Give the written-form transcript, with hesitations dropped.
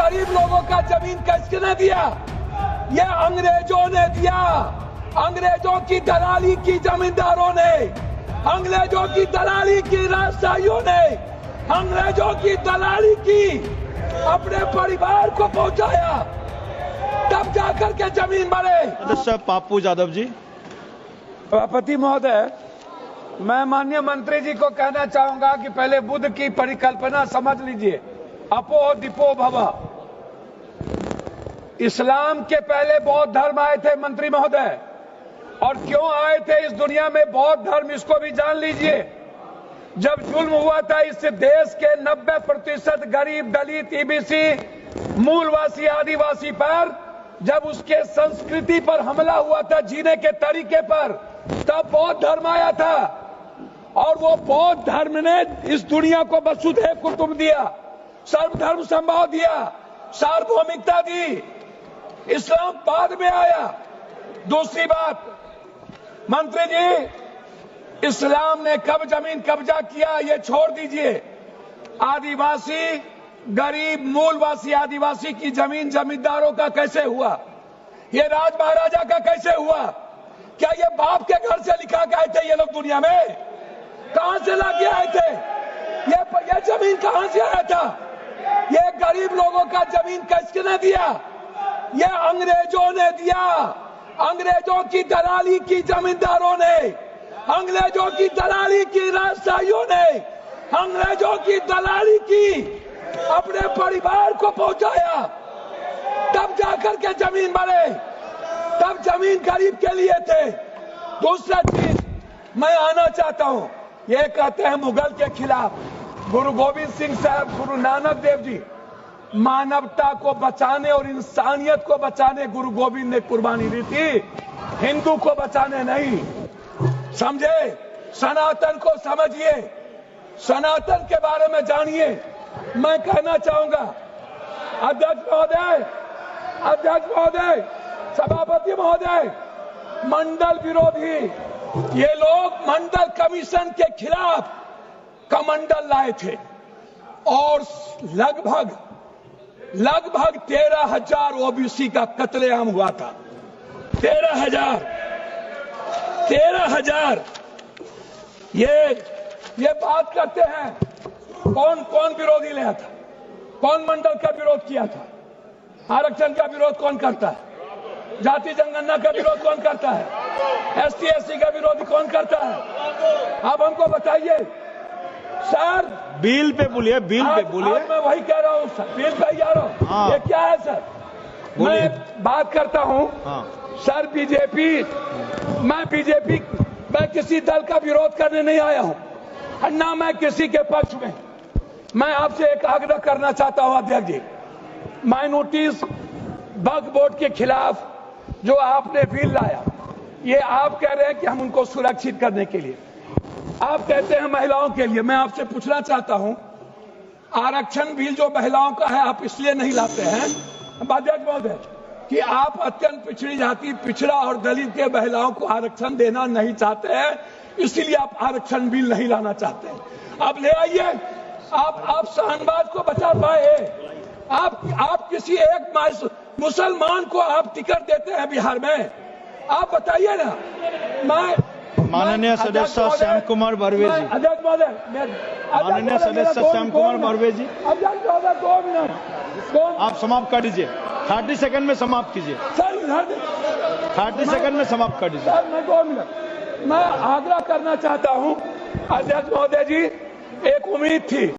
गरीब लोगों का जमीन किसने दिया? ये अंग्रेजों ने दिया। अंग्रेजों की दलाली की जमींदारों ने, अंग्रेजों की दलाली की राजशाहियों ने, अंग्रेजों की दलाली की अपने परिवार को पहुंचाया, तब जाकर के जमीन बने। सदस्य पाप्पू यादव जी। सभापति महोदय, मैं माननीय मंत्री जी को कहना चाहूंगा कि पहले बुद्ध की परिकल्पना समझ लीजिए, अपो दीपो भव। इस्लाम के पहले बौद्ध धर्म आए थे मंत्री महोदय, और क्यों आए थे इस दुनिया में बौद्ध धर्म, इसको भी जान लीजिए। जब जुल्म हुआ था इस देश के 90% गरीब, दलित, ईबीसी, मूलवासी, आदिवासी पर, जब उसके संस्कृति पर हमला हुआ था, जीने के तरीके पर, तब बौद्ध धर्म आया था। और वो बौद्ध धर्म ने इस दुनिया को वसुधैव कुटुंब दिया, सर्वधर्म समभाव दिया, सार्वभौमिकता दी। इस्लाम बाद में आया। दूसरी बात, मंत्री जी, इस्लाम ने कब जमीन कब्जा किया ये छोड़ दीजिए। आदिवासी, गरीब, मूलवासी आदिवासी की जमीन जमींदारों का कैसे हुआ? ये राज महाराजा का कैसे हुआ? क्या ये बाप के घर से लिखा के आए थे ये लोग दुनिया में? कहां से लाके आए थे? ये जमीन कहां से आया था? ये गरीब लोगों का जमीन किसने दिया? ये अंग्रेजों ने दिया। अंग्रेजों की दलाली की जमींदारों ने, अंग्रेजों की दलाली की राजशाहियों ने, अंग्रेजों की दलाली की अपने परिवार को पहुंचाया, तब जाकर के जमीन बने। तब जमीन गरीब के लिए थे। दूसरा चीज मैं आना चाहता हूं, ये कहते हैं मुगल के खिलाफ। गुरु गोविंद सिंह साहब, गुरु नानक देव जी, मानवता को बचाने और इंसानियत को बचाने गुरु गोविंद ने कुर्बानी दी थी, हिंदू को बचाने नहीं। समझे? सनातन को समझिए, सनातन के बारे में जानिए। मैं कहना चाहूंगा, अध्यक्ष महोदय, अध्यक्ष महोदय, सभापति महोदय, मंडल विरोधी ये लोग मंडल कमीशन के खिलाफ कमंडल लाए थे, और लगभग 13,000 ओबीसी का कत्लेआम हुआ था। 13,000 ये बात करते हैं। कौन कौन विरोधी लिया था? कौन मंडल का विरोध किया था? आरक्षण का विरोध कौन करता है? जाति जनगणना का विरोध कौन करता है? ST SC का विरोध कौन करता है? आप हमको बताइए सर। बिल पे बोलिए, बिल पे बोलिए। मैं वही कह रहा हूँ सर, बिल पे ही आ रहा हूँ। हाँ। ये क्या है सर? मैं बात करता हूँ। हाँ। सर मैं किसी दल का विरोध करने नहीं आया हूँ, ना मैं किसी के पक्ष में। मैं आपसे एक आग्रह करना चाहता हूँ अध्यक्ष जी, माइनॉरिटीज वक्फ बोर्ड के खिलाफ जो आपने बिल लाया, ये आप कह रहे हैं कि हम उनको सुरक्षित करने के लिए, आप कहते हैं महिलाओं के लिए। मैं आपसे पूछना चाहता हूं, आरक्षण बिल जो महिलाओं का है आप इसलिए नहीं लाते हैं अध्यक्ष महोदय कि आप अत्यंत पिछड़ी जाति, पिछड़ा और दलित के महिलाओं को आरक्षण देना नहीं चाहते हैं, इसीलिए आप आरक्षण बिल नहीं लाना चाहते हैं। आप ले आइए। आप शाहनवाज को बचा पाए। आप किसी एक मुसलमान को आप टिकट देते हैं बिहार में? आप बताइए ना। माननीय सदस्य श्याम कुमार बर्वे जी। अध्यक्ष महोदय, माननीय सदस्य श्याम कुमार बर्वे जी, अध्यक्ष महोदय 2 मिनट। आप समाप्त कर दीजिए। 30 सेकंड में समाप्त कीजिए। सर 30 सेकंड में समाप्त कर दीजिए। सर मैं 2 मिनट मैं आग्रह करना चाहता हूं अध्यक्ष महोदय जी, एक उम्मीद थी।